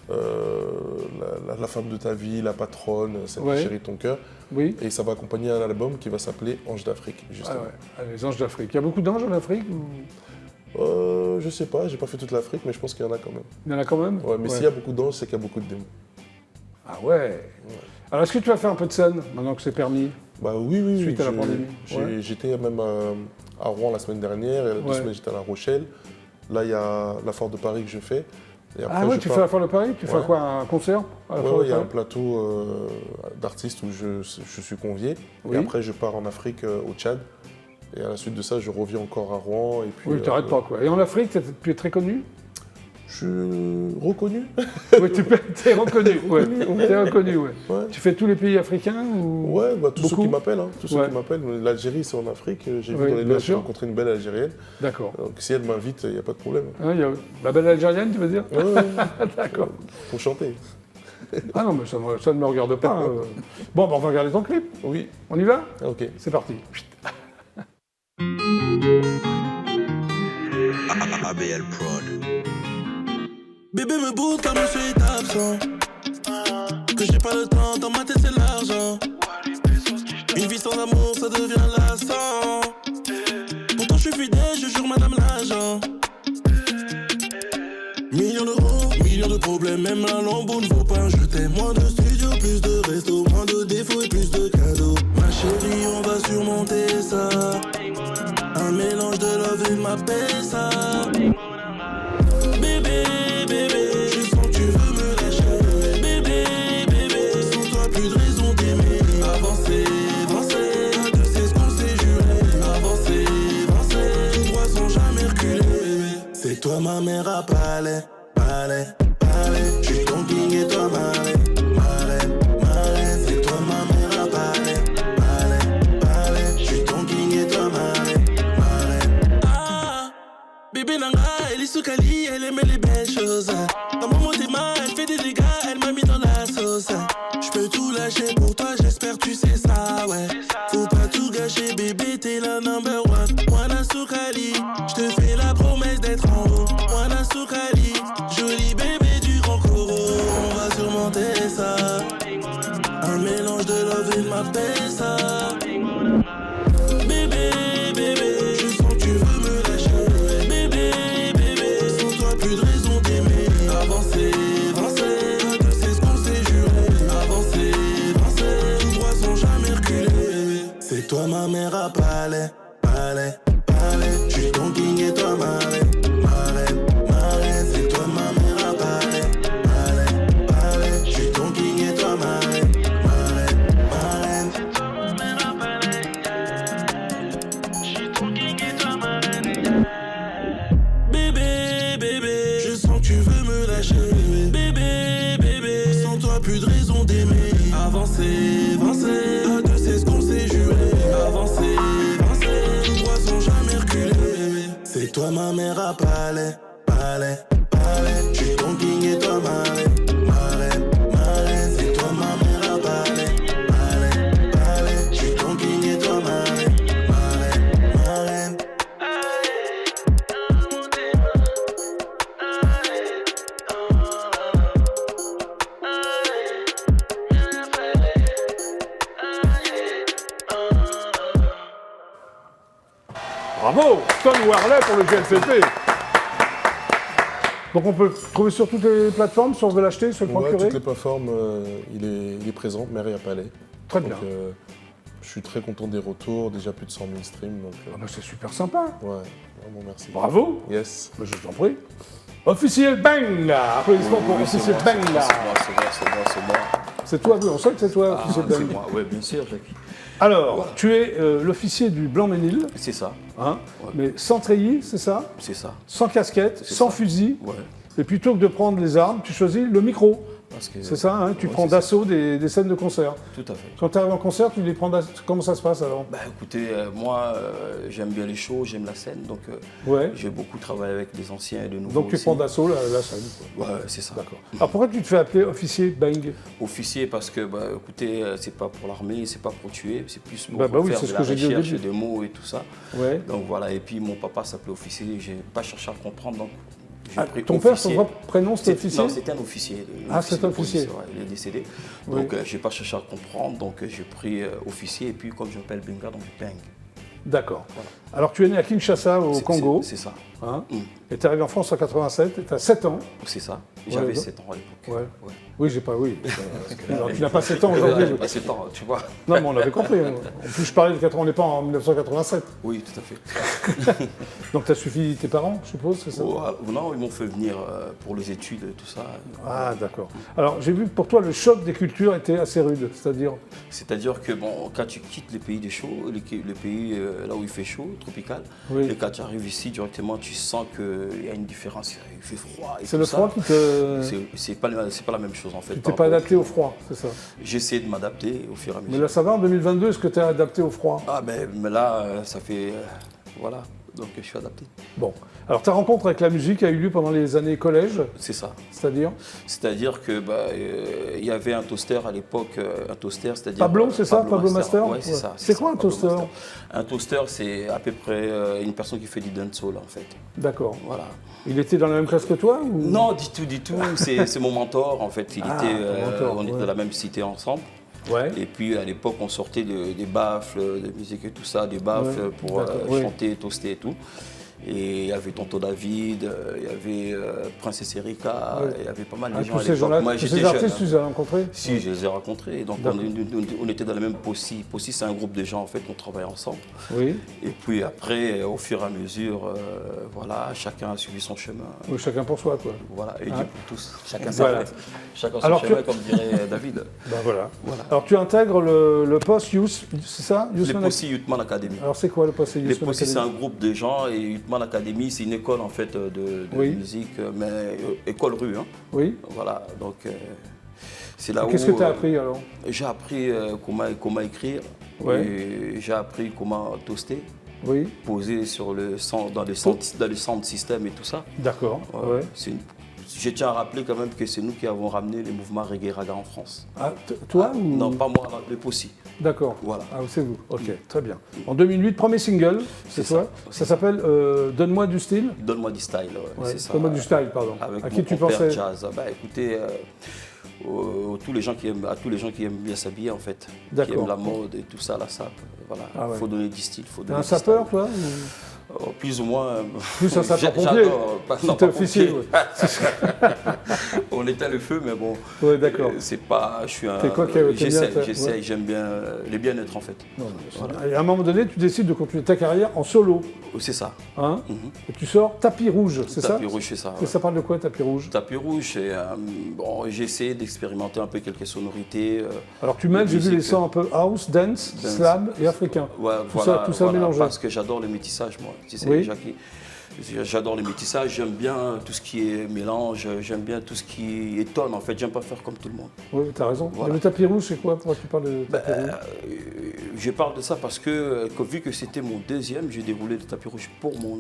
[SPEAKER 5] la femme de ta vie, la patronne, celle
[SPEAKER 1] Ouais.
[SPEAKER 5] qui chérit ton cœur.
[SPEAKER 1] Oui.
[SPEAKER 5] Et ça va accompagner un album qui va s'appeler Ange d'Afrique,
[SPEAKER 1] Ah
[SPEAKER 5] justement.
[SPEAKER 1] ouais, ah, les anges d'Afrique. Il y a beaucoup d'anges en Afrique ou...
[SPEAKER 5] Je sais pas, j'ai pas fait toute l'Afrique, mais je pense qu'il y en a quand même.
[SPEAKER 1] Il y en a quand même?
[SPEAKER 5] Ouais, mais s'il y a beaucoup d'anges, c'est qu'il y a beaucoup de démons.
[SPEAKER 1] Ah ouais. Alors est-ce que tu vas faire un peu de scène, maintenant que c'est permis?
[SPEAKER 5] Bah oui.
[SPEAKER 1] Suite à la
[SPEAKER 5] j'ai-
[SPEAKER 1] pandémie. Ouais.
[SPEAKER 5] J'étais même à Rouen la semaine dernière, et il y a 2
[SPEAKER 1] Ouais.
[SPEAKER 5] semaines j'étais à La Rochelle. Là, il y a la Foire de Paris que je fais. Et après,
[SPEAKER 1] Ah ouais,
[SPEAKER 5] je
[SPEAKER 1] tu
[SPEAKER 5] pars-
[SPEAKER 1] fais la Foire de Paris? Tu fais
[SPEAKER 5] Ouais.
[SPEAKER 1] quoi, un concert à la
[SPEAKER 5] Ouais,
[SPEAKER 1] Foire de
[SPEAKER 5] il y a un
[SPEAKER 1] Paris?
[SPEAKER 5] plateau d'artistes où je suis convié.
[SPEAKER 1] Oui.
[SPEAKER 5] Et après, je pars en Afrique, au Tchad. Et à la suite de ça, je reviens encore à Rouen. Et puis,
[SPEAKER 1] Oui, t'arrêtes pas quoi. Et en Afrique, tu es très connu?
[SPEAKER 5] Je suis reconnu.
[SPEAKER 1] Oui, tu es reconnu, ouais. T'es reconnu, ouais.
[SPEAKER 5] Ouais.
[SPEAKER 1] Tu fais tous les pays africains ou...
[SPEAKER 5] Ouais, bah, tous ceux
[SPEAKER 1] Beaucoup
[SPEAKER 5] qui m'appellent. Hein, tous ceux
[SPEAKER 1] Ouais.
[SPEAKER 5] qui m'appellent. L'Algérie, c'est en Afrique. J'ai
[SPEAKER 1] Oui,
[SPEAKER 5] vu dans les
[SPEAKER 1] bien
[SPEAKER 5] loges, j'ai
[SPEAKER 1] sûr.
[SPEAKER 5] rencontré une belle Algérienne.
[SPEAKER 1] D'accord.
[SPEAKER 5] Donc si elle m'invite, il n'y a pas de problème.
[SPEAKER 1] Hein, il y a la belle algérienne, tu veux dire?
[SPEAKER 5] Ouais, ouais,
[SPEAKER 1] D'accord.
[SPEAKER 5] faut chanter.
[SPEAKER 1] Ah non, mais ça ne me regarde pas. Bon, bah, on va regarder ton clip.
[SPEAKER 5] Oui,
[SPEAKER 1] On y va?
[SPEAKER 5] ok.
[SPEAKER 1] C'est parti.
[SPEAKER 6] ABL Prod.
[SPEAKER 7] Bébé me boude car monsieur est absent. Que j'ai pas le temps, dans ma tête c'est l'argent. Une vie sans amour ça devient lassant. Pourtant je suis fidèle, je jure madame l'agent. Millions d'euros, millions de problèmes, même la lambeau ne vaut pas un je t'aime. Moins de studio, plus de resto, moins de défauts et plus de cadeaux. Ma chérie, on va surmonter ça. Un mélange de love et de ma paix, ça. Bébé, je sens que tu veux me lâcher. Bébé, sans toi plus de raison d'aimer. Avancer, tu sais ce qu'on s'est juré. Avancer, tout droit sans jamais reculer. Bébé, c'est toi ma mère à palais. Je suis ton king et toi ma reine. C'est toi ma mère à palais. Je suis ton king et toi ma reine. Ah, bébé Nanga, elle est sous Kali, elle aimait les belles choses. Dans mon motema, elle fait des dégâts, elle m'a mis dans la sauce. J'peux tout lâcher pour toi, j'espère tu sais ça, ouais. Faut pas tout gâcher, bébé, t'es la number one. Wana Soukali, j'te fais la promesse d'être en haut. Wana Soukali, joli bébé du grand Coro. On va surmonter ça. Un mélange de love et de ma paix, ça. Bébé, je sens que tu veux me lâcher. Bébé, sans toi plus de raison d'aimer. Avancer, toi ma mère à palais, palais, palais. J'suis ton king et toi ma reine, ma reine, ma reine. C'est toi ma mère à palais, palais, palais. J'suis ton king et toi ma reine, ma reine, ma reine. C'est toi ma mère à palais, j'suis ton king et toi ma reine. Bébé, bébé, je sens que tu veux me lâcher. Bébé, bébé, sans toi plus de raison d'aimer. Avancer, avancer, à deux c'est ce qu'on s'est juré. Avancer, avancer, nos voix sont jamais reculées. C'est toi ma mère à palais, palais, palais. J'suis ton king et toi ma reine, ma reine, ma reine. C'est toi ma mère à palais, palais, palais. J'suis ton king et toi ma reine, ma reine, ma reine.
[SPEAKER 1] Bravo, Stone Warley pour le GLCP. Donc on peut le trouver sur toutes les plateformes, si on veut l'acheter, se le
[SPEAKER 5] Ouais,
[SPEAKER 1] procurer.
[SPEAKER 5] toutes les plateformes, il est présent, Mary à Palais.
[SPEAKER 1] Très
[SPEAKER 5] Donc,
[SPEAKER 1] bien.
[SPEAKER 5] je suis très content des retours, déjà plus de 100 000 streams. Donc,
[SPEAKER 1] Ah bah, c'est super sympa.
[SPEAKER 5] ouais, vraiment merci.
[SPEAKER 1] Bravo.
[SPEAKER 5] Yes.
[SPEAKER 1] Bah, je t'en prie. Officiel Bang là. Applaudissements pour Officiel Bang là.
[SPEAKER 3] C'est moi.
[SPEAKER 1] C'est toi, oui, on sait que c'est toi, Officiel
[SPEAKER 3] C'est
[SPEAKER 1] Bang.
[SPEAKER 3] moi, ouais, bien sûr, Jackie.
[SPEAKER 1] Alors, tu es l'officier du Blanc-Ménil,
[SPEAKER 3] C'est ça,
[SPEAKER 1] hein,
[SPEAKER 3] Ouais.
[SPEAKER 1] mais sans treillis, c'est ça?
[SPEAKER 3] c'est ça.
[SPEAKER 1] Sans casquette,
[SPEAKER 3] C'est
[SPEAKER 1] sans
[SPEAKER 3] ça.
[SPEAKER 1] fusil.
[SPEAKER 3] Ouais.
[SPEAKER 1] Et plutôt que de prendre les armes, tu choisis le micro.
[SPEAKER 3] Parce que,
[SPEAKER 1] C'est ça, hein, tu
[SPEAKER 3] ouais,
[SPEAKER 1] prends
[SPEAKER 3] c'est ça.
[SPEAKER 1] d'assaut des scènes de concert.
[SPEAKER 3] Tout à fait.
[SPEAKER 1] Quand tu arrives en concert, tu les prends d'assaut. Comment ça se passe alors?
[SPEAKER 3] Bah écoutez, moi j'aime bien les shows, j'aime la scène, donc
[SPEAKER 1] Ouais.
[SPEAKER 3] j'ai beaucoup travaillé avec des anciens et de nouveaux.
[SPEAKER 1] Donc tu
[SPEAKER 3] aussi.
[SPEAKER 1] prends d'assaut la scène. quoi.
[SPEAKER 3] Ouais, c'est ça.
[SPEAKER 1] D'accord. Alors pourquoi tu te fais appeler officier Bang?
[SPEAKER 3] Officier parce que, bah écoutez, c'est pas pour l'armée, c'est pas pour tuer, c'est plus pour
[SPEAKER 1] Bah oui,
[SPEAKER 3] faire
[SPEAKER 1] c'est
[SPEAKER 3] de
[SPEAKER 1] ce
[SPEAKER 3] la
[SPEAKER 1] que j'ai dit au
[SPEAKER 3] recherche
[SPEAKER 1] début.
[SPEAKER 3] des mots et tout ça.
[SPEAKER 1] Ouais.
[SPEAKER 3] Donc voilà, et puis mon papa s'appelait officier, j'ai pas cherché à comprendre, donc j'ai
[SPEAKER 1] Ah,
[SPEAKER 3] pris
[SPEAKER 1] ton père, son
[SPEAKER 3] officier.
[SPEAKER 1] vrai prénom, c'était officier?
[SPEAKER 3] Non, c'était un officier.
[SPEAKER 1] Ah, c'est un
[SPEAKER 3] de police,
[SPEAKER 1] officier.
[SPEAKER 3] ouais, il est décédé.
[SPEAKER 1] Oui.
[SPEAKER 3] Donc j'ai pas cherché à comprendre, donc j'ai pris officier, et puis comme je m'appelle Benga, donc Bang.
[SPEAKER 1] D'accord. Alors tu es né à Kinshasa, au Congo,
[SPEAKER 3] C'est ça.
[SPEAKER 1] hein,
[SPEAKER 3] Mm.
[SPEAKER 1] et tu es arrivé en France en 87, et tu as 7 ans.
[SPEAKER 3] C'est ça. J'avais
[SPEAKER 1] Ouais,
[SPEAKER 3] 7 ans à l'époque.
[SPEAKER 1] Ouais. Oui, j'ai pas, oui. Alors, tu n'as pas 7 ans aujourd'hui.
[SPEAKER 3] J'ai pas 7 ans, tu vois.
[SPEAKER 1] Non, mais on avait compris. En plus, je parlais de 4 ans, on n'est pas en 1987.
[SPEAKER 3] Oui, tout à fait.
[SPEAKER 1] Donc tu as suffi tes parents, je suppose, c'est ça?
[SPEAKER 3] Oh, non, ils m'ont fait venir pour les études et tout ça.
[SPEAKER 1] Ah, d'accord. Alors, j'ai vu que pour toi, le choc des cultures était assez rude, c'est-à-dire...
[SPEAKER 3] C'est-à-dire que bon, quand tu quittes les pays des chauds, les pays là où il fait chaud, tropical,
[SPEAKER 1] Oui.
[SPEAKER 3] et quand tu arrives ici directement, tu sens qu'il y a une différence. Il fait froid. et
[SPEAKER 1] C'est
[SPEAKER 3] tout
[SPEAKER 1] le
[SPEAKER 3] ça.
[SPEAKER 1] froid qui te...
[SPEAKER 3] C'est pas la même chose en fait.
[SPEAKER 1] Tu
[SPEAKER 3] par
[SPEAKER 1] t'es pas
[SPEAKER 3] rapport
[SPEAKER 1] adapté au froid, c'est ça?
[SPEAKER 3] J'essaie de m'adapter au fur et à
[SPEAKER 1] Mais
[SPEAKER 3] mesure.
[SPEAKER 1] là, ça va, en 2022, est-ce que tu es adapté au froid?
[SPEAKER 3] Ah ben mais là, ça fait... voilà, donc je suis adapté.
[SPEAKER 1] Bon. Alors, ta rencontre avec la musique a eu lieu pendant les années collège,
[SPEAKER 3] C'est ça.
[SPEAKER 1] c'est-à-dire?
[SPEAKER 3] C'est-à-dire que il y avait un toaster à l'époque, un toaster, c'est-à-dire
[SPEAKER 1] Pablo, c'est ça? Pablo Master?
[SPEAKER 3] Oui, c'est
[SPEAKER 1] Ouais.
[SPEAKER 3] ça.
[SPEAKER 1] C'est quoi un
[SPEAKER 3] Pablo
[SPEAKER 1] toaster?
[SPEAKER 3] Master. Un toaster, c'est à peu près une personne qui fait du dancehall en fait.
[SPEAKER 1] D'accord.
[SPEAKER 3] Voilà.
[SPEAKER 1] Il était dans la même classe que toi ou...
[SPEAKER 3] Non, du tout. C'est mon mentor en fait.
[SPEAKER 1] Ah,
[SPEAKER 3] était,
[SPEAKER 1] ton mentor,
[SPEAKER 3] on était
[SPEAKER 1] ouais.
[SPEAKER 3] dans la même cité ensemble.
[SPEAKER 1] Ouais.
[SPEAKER 3] Et puis à l'époque, on sortait des baffles, de musique et tout ça, des baffles
[SPEAKER 1] Ouais,
[SPEAKER 3] pour
[SPEAKER 1] d'accord, oui.
[SPEAKER 3] chanter, toaster et tout. Et il y avait Tonton David, il y avait Princesse Erika,
[SPEAKER 1] Ouais.
[SPEAKER 3] il y avait pas mal de
[SPEAKER 1] Ah,
[SPEAKER 3] gens
[SPEAKER 1] tous
[SPEAKER 3] à
[SPEAKER 1] ces
[SPEAKER 3] l'époque.
[SPEAKER 1] gens-là,
[SPEAKER 3] Moi,
[SPEAKER 1] tous
[SPEAKER 3] j'étais
[SPEAKER 1] ces
[SPEAKER 3] jeune.
[SPEAKER 1] artistes, tu les as rencontrés?
[SPEAKER 3] Si, je les ai rencontrés. Donc
[SPEAKER 1] D'accord.
[SPEAKER 3] on était dans la même Possi. Possi, c'est un groupe de gens en fait, on travaille ensemble.
[SPEAKER 1] Oui.
[SPEAKER 3] Et puis après, au fur et à mesure, voilà, chacun a suivi son chemin.
[SPEAKER 1] Oui, chacun pour soi, quoi.
[SPEAKER 3] Voilà, et Dieu pour tous. Chacun
[SPEAKER 1] Voilà.
[SPEAKER 3] sa fête. Chacun son
[SPEAKER 1] Alors
[SPEAKER 3] chemin,
[SPEAKER 1] que-
[SPEAKER 3] comme dirait David.
[SPEAKER 1] Ben voilà.
[SPEAKER 3] Voilà.
[SPEAKER 1] Alors, tu intègres le poste Youth, c'est ça? Youth
[SPEAKER 3] Les
[SPEAKER 1] Man
[SPEAKER 3] Possi Youthman Academy.
[SPEAKER 1] Alors, c'est quoi le poste Youth
[SPEAKER 3] Les
[SPEAKER 1] Man
[SPEAKER 3] Possi, c'est un
[SPEAKER 1] Academy?
[SPEAKER 3] groupe de gens et Youthman Academy, c'est une école en fait de
[SPEAKER 1] Oui.
[SPEAKER 3] musique, mais école rue. Hein.
[SPEAKER 1] Oui.
[SPEAKER 3] Voilà, donc c'est là où.
[SPEAKER 1] Qu'est-ce que tu as appris alors?
[SPEAKER 3] J'ai appris comment écrire,
[SPEAKER 1] Ouais.
[SPEAKER 3] et j'ai appris comment toaster,
[SPEAKER 1] Oui.
[SPEAKER 3] poser sur dans le sound system et tout ça.
[SPEAKER 1] D'accord.
[SPEAKER 3] Ouais.
[SPEAKER 1] Ouais.
[SPEAKER 3] Je tiens à rappeler quand même que c'est nous qui avons ramené les mouvements reggae raga en France.
[SPEAKER 1] Ah, toi ou...
[SPEAKER 3] Non, pas moi, les Possi.
[SPEAKER 1] D'accord.
[SPEAKER 3] Voilà.
[SPEAKER 1] Ah, c'est vous. Ok, très bien. En 2008, premier single, c'est
[SPEAKER 3] C'est
[SPEAKER 1] toi. Ça s'appelle Donne-moi du style.
[SPEAKER 3] Donne-moi du style,
[SPEAKER 1] Ouais,
[SPEAKER 3] c'est ça.
[SPEAKER 1] Donne-moi du style, pardon.
[SPEAKER 3] Avec
[SPEAKER 1] À
[SPEAKER 3] mon
[SPEAKER 1] qui tu
[SPEAKER 3] compère
[SPEAKER 1] pensais?
[SPEAKER 3] jazz. Bah écoutez, à tous les gens qui aiment bien s'habiller en fait, qui
[SPEAKER 1] D'accord.
[SPEAKER 3] aiment la mode et tout ça, la sape. Voilà,
[SPEAKER 1] Ah ouais.
[SPEAKER 3] faut donner du style, faut
[SPEAKER 1] T'es
[SPEAKER 3] donner
[SPEAKER 1] un
[SPEAKER 3] du
[SPEAKER 1] sapeur,
[SPEAKER 3] style.
[SPEAKER 1] toi ou-
[SPEAKER 3] Plus ou moins.
[SPEAKER 1] Plus un sapeur-pompier.
[SPEAKER 3] J'adore.
[SPEAKER 1] Si
[SPEAKER 3] Non,
[SPEAKER 1] t'es
[SPEAKER 3] pas
[SPEAKER 1] officier,
[SPEAKER 3] pompier. On éteint le feu, mais bon.
[SPEAKER 1] Ouais, d'accord.
[SPEAKER 3] C'est pas. Je suis un.
[SPEAKER 1] T'es quoi qui t'aimes bien,
[SPEAKER 3] J'essaie,
[SPEAKER 1] ouais.
[SPEAKER 3] j'aime bien les bien-être en fait.
[SPEAKER 1] Non, mais et à un moment donné, tu décides de continuer ta carrière en solo.
[SPEAKER 3] C'est ça.
[SPEAKER 1] Hein Et tu sors Tapis Rouge, c'est ça?
[SPEAKER 3] Tapis rouge, c'est ça.
[SPEAKER 1] Et
[SPEAKER 3] Ouais.
[SPEAKER 1] ça parle de quoi, Tapis Rouge?
[SPEAKER 3] Tapis rouge, c'est bon, j'ai essayé d'expérimenter un peu quelques sonorités.
[SPEAKER 1] Alors tu mêles, j'ai vu les
[SPEAKER 3] musique,
[SPEAKER 1] sons un peu house, dance, slam et africain.
[SPEAKER 3] Ouais,
[SPEAKER 1] Tout ça mélangé.
[SPEAKER 3] Parce que j'adore le métissage, moi. Tu sais,
[SPEAKER 1] Oui.
[SPEAKER 3] J'adore le métissage, j'aime bien tout ce qui est mélange, j'aime bien tout ce qui étonne en fait, j'aime pas faire comme tout le monde.
[SPEAKER 1] Oui, t'as raison.
[SPEAKER 3] Voilà.
[SPEAKER 1] Et le Tapis Rouge, c'est quoi? Pourquoi tu parles de Tapis Rouge?
[SPEAKER 3] Je parle de ça parce que vu que c'était mon deuxième, j'ai déroulé le tapis rouge pour mon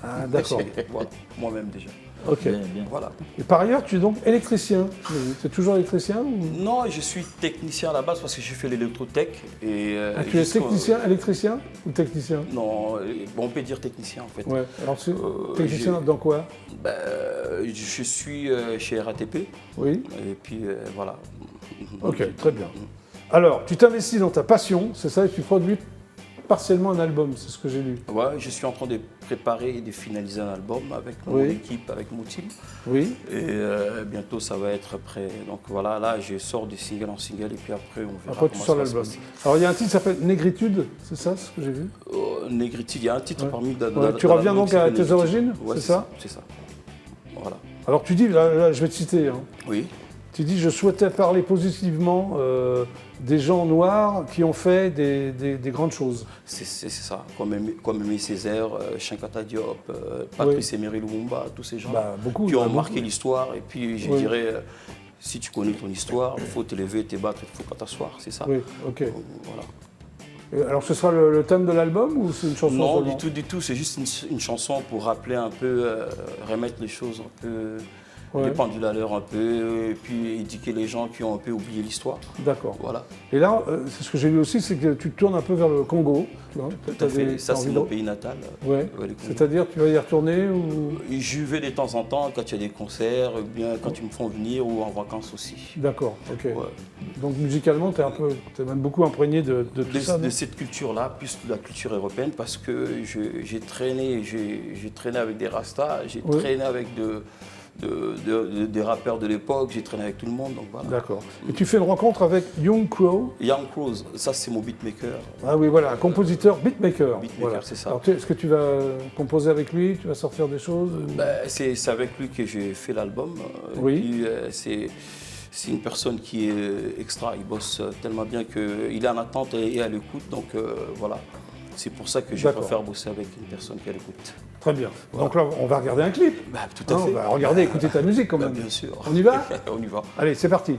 [SPEAKER 1] Ah, d'accord.
[SPEAKER 3] voilà, moi-même déjà.
[SPEAKER 1] Ok.
[SPEAKER 4] Bien, bien.
[SPEAKER 3] Voilà.
[SPEAKER 1] Et par ailleurs, tu es donc électricien. Tu es toujours électricien ou...
[SPEAKER 3] Non, je suis technicien à la base parce que j'ai fait l'électrotech. Et,
[SPEAKER 1] Ah, tu es technicien, électricien ou technicien?
[SPEAKER 3] Non, on peut dire technicien en fait.
[SPEAKER 1] Ouais. Alors, technicien dans quoi?
[SPEAKER 3] Je suis chez RATP
[SPEAKER 1] Oui.
[SPEAKER 3] et puis voilà.
[SPEAKER 1] Ok, très bien. Alors, tu t'investis dans ta passion, c'est ça, et tu produis partiellement un album, c'est ce que j'ai lu.
[SPEAKER 3] Ouais, je suis en train de préparer et de finaliser un album avec mon
[SPEAKER 1] Oui.
[SPEAKER 3] équipe, avec mon team.
[SPEAKER 1] Oui.
[SPEAKER 3] Et bientôt ça va être prêt. Donc voilà, là je sors de single en single et puis après on verra.
[SPEAKER 1] Après, tu
[SPEAKER 3] comment
[SPEAKER 1] sors
[SPEAKER 3] ça va se
[SPEAKER 1] l'album.
[SPEAKER 3] passer.
[SPEAKER 1] Alors, il y a un titre qui s'appelle Négritude, c'est ça ce que j'ai vu?
[SPEAKER 3] Négritude, il y a un titre
[SPEAKER 1] Ouais.
[SPEAKER 3] parmi
[SPEAKER 1] Ouais, tu reviens donc à tes origines,
[SPEAKER 3] ouais,
[SPEAKER 1] c'est ça?
[SPEAKER 3] C'est ça. Voilà.
[SPEAKER 1] Alors, tu dis, là, je vais te citer, hein.
[SPEAKER 3] Oui.
[SPEAKER 1] Tu dis, je souhaitais parler positivement des gens noirs qui ont fait des grandes choses.
[SPEAKER 3] C'est ça, comme Aimé Césaire, Chinkata Diop, Patrice Emery Lumumba, tous ces gens
[SPEAKER 1] Bah, beaucoup.
[SPEAKER 3] qui
[SPEAKER 1] il y en a
[SPEAKER 3] ont marqué
[SPEAKER 1] beaucoup.
[SPEAKER 3] l'histoire. Et puis je
[SPEAKER 1] Oui.
[SPEAKER 3] dirais, si tu connais ton histoire, il faut te lever, te battre, il ne faut pas t'asseoir, c'est ça.
[SPEAKER 1] Oui, ok.
[SPEAKER 3] Voilà.
[SPEAKER 1] Et alors, ce sera le thème de l'album ou c'est une chanson
[SPEAKER 3] Non,
[SPEAKER 1] seulement?
[SPEAKER 3] du tout, c'est juste une chanson pour rappeler un peu, remettre les choses un peu,
[SPEAKER 1] Ouais.
[SPEAKER 3] les pendules à l'heure un peu, et puis éduquer les gens qui ont un peu oublié l'histoire.
[SPEAKER 1] D'accord.
[SPEAKER 3] Voilà.
[SPEAKER 1] Et là, c'est ce que j'ai lu aussi, c'est que tu te tournes un peu vers le Congo. Tu vois,
[SPEAKER 3] Tout à fait, ça c'est mon pays natal.
[SPEAKER 1] Ouais.
[SPEAKER 3] le Congo.
[SPEAKER 1] C'est-à-dire, tu vas y retourner ou...
[SPEAKER 3] Je vais de temps en temps quand il y a des concerts, ou bien quand ils me font venir ou en vacances aussi.
[SPEAKER 1] D'accord, ok.
[SPEAKER 3] Ouais.
[SPEAKER 1] Donc musicalement, t'es même beaucoup imprégné de tout ça, non?
[SPEAKER 3] De cette culture-là, plus de la culture européenne, parce que j'ai traîné avec des rastas, j'ai
[SPEAKER 1] Oui.
[SPEAKER 3] traîné avec des rappeurs de l'époque, j'ai traîné avec tout le monde, donc voilà.
[SPEAKER 1] D'accord. Et tu fais une rencontre avec Young Crow.
[SPEAKER 3] Young Crows, ça c'est mon beatmaker.
[SPEAKER 1] Ah oui, voilà, un compositeur, beatmaker.
[SPEAKER 3] Beatmaker,
[SPEAKER 1] Voilà.
[SPEAKER 3] c'est ça.
[SPEAKER 1] Alors, est-ce que tu vas composer avec lui? Tu vas sortir des choses ou-
[SPEAKER 3] C'est avec lui que j'ai fait l'album.
[SPEAKER 1] Oui.
[SPEAKER 3] Et puis, c'est une personne qui est extra, il bosse tellement bien qu'il est en attente et à l'écoute, donc voilà. C'est pour ça que je
[SPEAKER 1] D'accord.
[SPEAKER 3] préfère bosser avec une personne qui est à l'écoute.
[SPEAKER 1] Très bien. Donc là, on va regarder un clip.
[SPEAKER 3] Tout à fait.
[SPEAKER 1] On va regarder, écouter ta musique quand même.
[SPEAKER 3] Bien sûr.
[SPEAKER 1] On y va?
[SPEAKER 3] On y va.
[SPEAKER 1] Allez, c'est parti.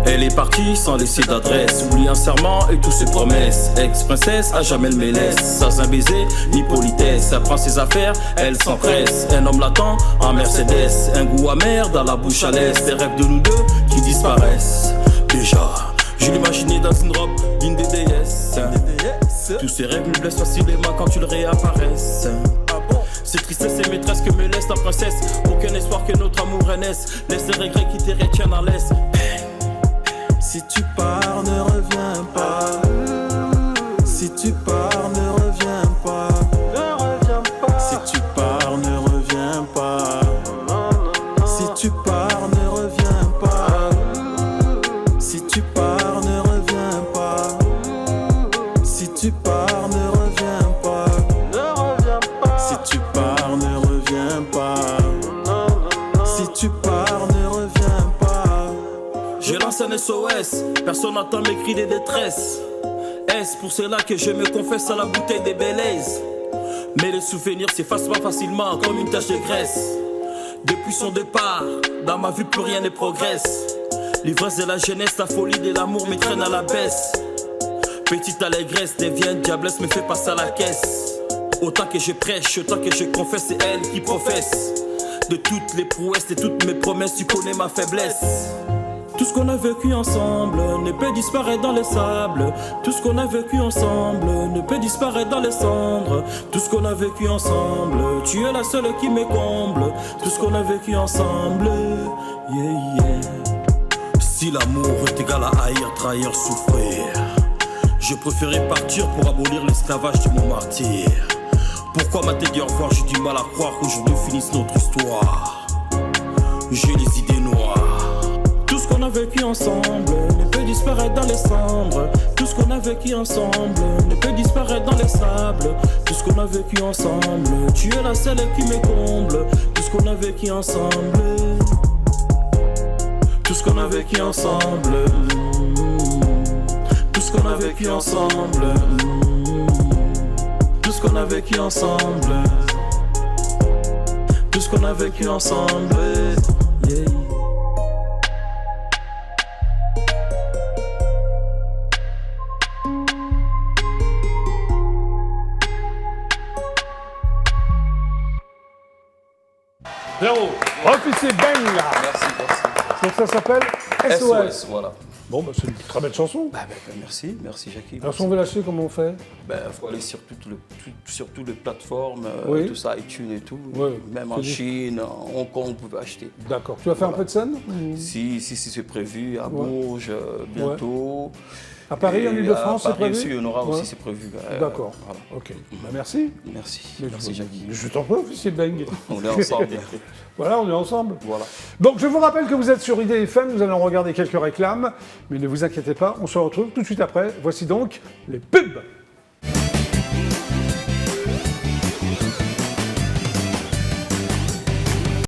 [SPEAKER 8] Elle est partie sans laisser d'adresse. Oublie un serment et toutes ses promesses. Ex-princesse, à jamais elle me laisse. Sans un baiser, ni politesse. Elle prend ses affaires, elle s'empresse. Un homme l'attend en Mercedes. Un goût amer dans la bouche à l'aise. Des rêves de nous deux qui disparaissent. Déjà, je l'imaginais dans une robe digne des déesses. Tous ces rêves me blessent facilement quand tu le réapparaisses. C'est tristesse et maîtresse que me laisse ta princesse. Aucun espoir que notre amour renaisse. Laisse les regrets qui te retiennent en laisse.
[SPEAKER 7] Si tu pars, ne reviens pas. Si tu pars, ne reviens pas. Si tu pars, ne reviens pas. Si tu pars, ne reviens pas. Si tu pars, ne reviens pas. Si tu pars, ne reviens pas. Si tu pars, ne reviens pas. Si tu pars, ne reviens pas.
[SPEAKER 8] Je lance un SOS, personne n'entend mes cris de détresse. Est-ce pour cela que je me confesse à la bouteille des Baileys? Mais les souvenirs s'effacent pas facilement comme une tache de graisse. Depuis son départ, dans ma vie plus rien ne progresse. L'ivresse de la jeunesse, la folie de l'amour me traîne à la baisse. Petite allégresse devient diablesse, me fait passer à la caisse. Autant que je prêche, autant que je confesse, c'est elle qui professe. De toutes les prouesses, de toutes mes promesses, tu connais ma faiblesse. Tout ce qu'on a vécu ensemble ne peut disparaître dans les sables. Tout ce qu'on a vécu ensemble ne peut disparaître dans les cendres. Tout ce qu'on a vécu ensemble, tu es la seule qui me comble. Tout ce qu'on a vécu ensemble, yeah, yeah. Si l'amour est égal à haïr, trahir, souffrir, je préférais partir pour abolir l'esclavage de mon martyr. Pourquoi m'a dit au revoir, j'ai du mal à croire qu'aujourd'hui finisse notre histoire. J'ai les idées noires. Tout ce qu'on a vécu ensemble ne peut disparaître dans les cendres. Tout ce qu'on a vécu ensemble ne peut disparaître dans les sables. Tout ce qu'on a vécu ensemble, tu es la seule qui me comble. Tout ce qu'on a vécu ensemble, tout ce qu'on a vécu ensemble, tout ce qu'on a vécu ensemble, tout ce qu'on a vécu ensemble, tout ce qu'on a vécu ensemble, yeah.
[SPEAKER 1] Bravo. Officier Bang.
[SPEAKER 3] Merci, merci.
[SPEAKER 1] Donc ça s'appelle SOS.
[SPEAKER 3] SOS, voilà.
[SPEAKER 1] Bon, bah, c'est une très belle chanson.
[SPEAKER 3] Merci, merci Jackie.
[SPEAKER 1] Alors si on veut lâcher, comment on fait?
[SPEAKER 3] Faut aller sur toutes les plateformes,
[SPEAKER 1] Oui.
[SPEAKER 3] tout ça, iTunes et tout.
[SPEAKER 1] Oui.
[SPEAKER 3] Même en
[SPEAKER 1] C'est
[SPEAKER 3] Chine, en Hong Kong, vous pouvez acheter.
[SPEAKER 1] D'accord. Tu vas faire un peu de scène?
[SPEAKER 3] Si c'est prévu, à Bourges, bientôt.
[SPEAKER 1] À Paris, en
[SPEAKER 3] Et
[SPEAKER 1] Ile-de-France,
[SPEAKER 3] à
[SPEAKER 1] c'est
[SPEAKER 3] Paris
[SPEAKER 1] prévu?
[SPEAKER 3] aussi, il y en aura
[SPEAKER 1] Ouais.
[SPEAKER 3] aussi, c'est prévu.
[SPEAKER 1] D'accord.
[SPEAKER 3] Voilà.
[SPEAKER 1] Ok. Bah, merci.
[SPEAKER 3] Merci,
[SPEAKER 1] Mais
[SPEAKER 3] merci Jackie.
[SPEAKER 1] Je t'en prie, officier Bang.
[SPEAKER 3] On est ensemble.
[SPEAKER 1] Voilà, on est ensemble.
[SPEAKER 3] Voilà.
[SPEAKER 1] Donc je vous rappelle que vous êtes sur IDFM, nous allons regarder quelques réclames, mais ne vous inquiétez pas, on se retrouve tout de suite après. Voici donc les pubs.